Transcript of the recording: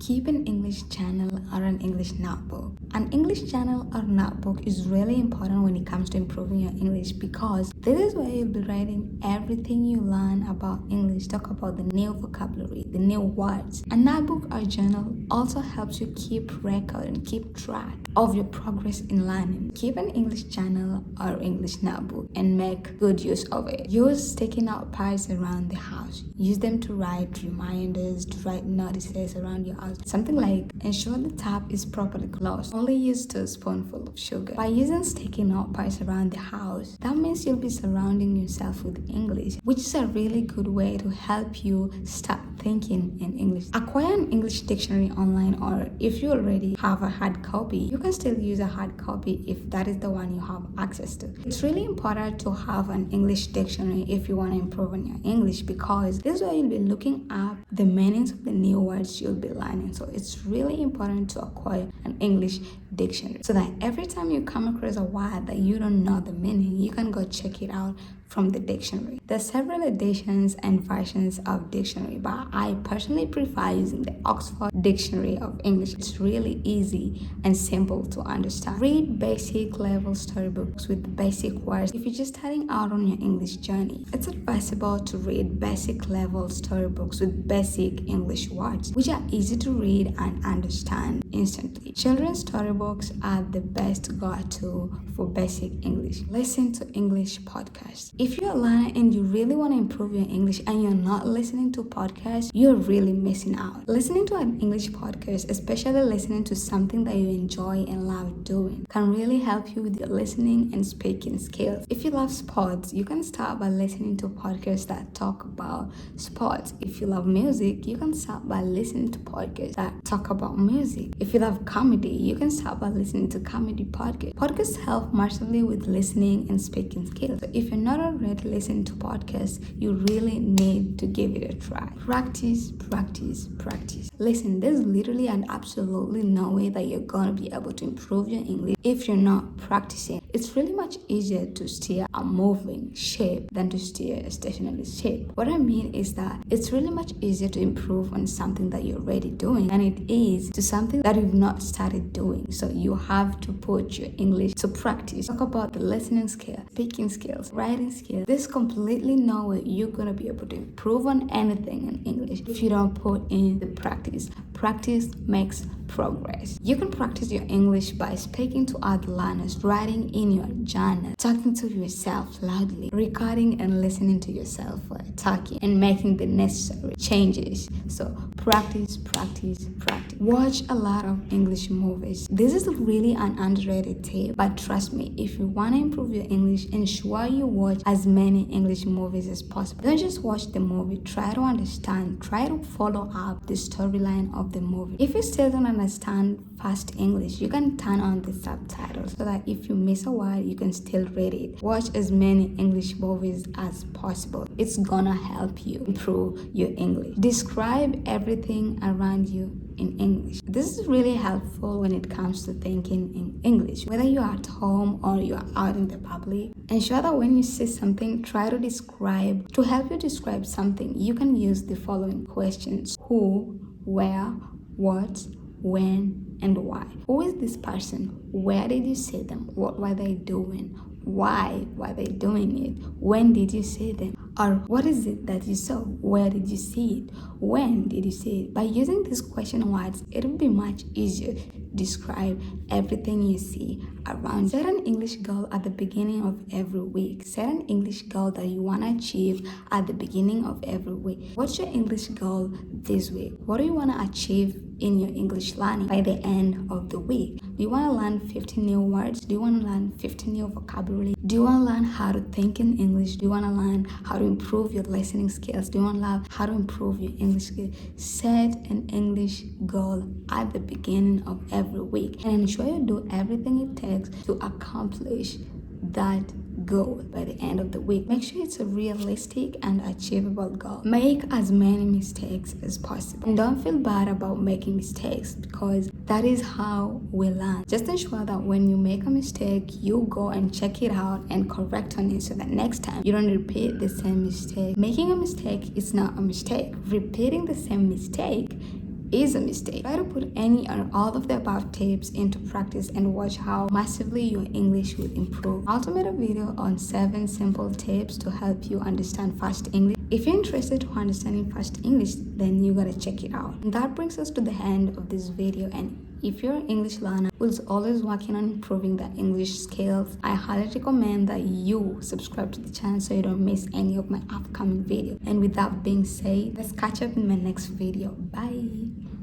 Keep an English journal or an English notebook. An English journal or notebook is really important when it comes to improving your English because this is where you'll be writing everything you learn about English. Talk about the new vocabulary, the new words. A notebook or journal also helps you keep record and keep track of your progress in learning. Keep an English journal or English notebook and make good use of it. Use sticky note pads around the house. Use them to write reminders, to write notices around your house. Something like ensure the tap is properly closed. Only use 2 spoonfuls of sugar. By using sticky note pads around the house, that means you'll be surrounding yourself with English, which is a really good way to help you start thinking in English. Acquire an English dictionary online, or if you already have a hard copy, you can still use a hard copy if that is the one you have access to. It's really important to have an English dictionary if you want to improve on your English because this is where you'll be looking up the meanings of the new words you'll be learning. So it's really important to acquire an English dictionary so that every time you come across a word that you don't know the meaning, you can go check it out from the dictionary. There are several editions and versions of dictionary, but I personally prefer using the Oxford Dictionary of English. It's really easy and simple to understand. Read basic level storybooks with basic words. If you're just starting out on your English journey, it's advisable to read basic level storybooks with basic English words, which are easy to read and understand instantly. Children's storybooks are the best go-to for basic English. Listen to English podcasts. If you're a learner and you really want to improve your English and you're not listening to podcasts, you're really missing out. Listening to an English podcast, especially listening to something that you enjoy and love doing, can really help you with your listening and speaking skills. If you love sports, you can start by listening to podcasts that talk about sports. If you love music, you can start by listening to podcasts that talk about music. If you love comedy, you can start by listening to comedy podcasts. Podcasts help massively with listening and speaking skills. So if you're not already listening to podcasts, you really need to give it a try. Practice, practice, practice. Listen, there's literally and absolutely no way that you're gonna be able to improve your English if you're not practicing. It's really much easier to steer a moving ship than to steer a stationary ship. What I mean is that it's really much easier to improve on something that you're already doing than it is to something that you've not started doing. So you have to put your English to practice. Talk about the listening skills, speaking skills, writing skills. There's completely no way you're gonna be able to improve on anything in English if you don't put in the practice. Practice makes progress. You can practice your English by speaking to other learners, writing in your journal, talking to yourself loudly, recording and listening to yourself while talking, and making the necessary changes. So practice, practice, practice. Watch a lot of English movies. This is really an underrated tip, but trust me, if you want to improve your English, ensure you watch as many English movies as possible. Don't just watch the movie, try to understand, try to follow up the storyline of the movie. If you still don't understand fast English, you can turn on the subtitles so that if you miss a word, you can still read it. Watch as many English movies as possible. It's gonna help you improve your English. Describe everything around you in English. This is really helpful when it comes to thinking in English. Whether you're at home or you're out in the public, ensure that when you see something, try to describe. To help you describe something, you can use the following questions: who, where, what, when, and why. Who is this person? Where did you see them? What were they doing? Why were they doing it? When did you see them? Or what is it that you saw? Where did you see it? When did you see it? By using these question words, it will be much easier to describe everything you see around. Set an English goal at the beginning of every week. Set an English goal that you want to achieve at the beginning of every week. What's your English goal this week? What do you want to achieve in your English learning by the end of the week? Do you want to learn 50 new words? Do you want to learn 50 new vocabulary? Do you want to learn how to think in English? Do you want to learn how to improve your listening skills? Do you want to learn how to improve your English skills? Set an English goal at the beginning of every week and ensure you do everything it takes to accomplish that goal by the end of the week. Make sure it's a realistic and achievable goal. Make as many mistakes as possible. And don't feel bad about making mistakes because that is how we learn. Just ensure that when you make a mistake, you go and check it out and correct on it so that next time you don't repeat the same mistake. Making a mistake is not a mistake. Repeating the same mistake is a mistake. Try to put any or all of the above tips into practice and watch how massively your English will improve. I also made a video on 7 simple tips to help you understand fast English. If you're interested to understanding fast English, then you gotta check it out. And that brings us to the end of this video, and if you're an English learner who's always working on improving their English skills, I highly recommend that you subscribe to the channel so you don't miss any of my upcoming videos. And with that being said, let's catch up in my next video. Bye!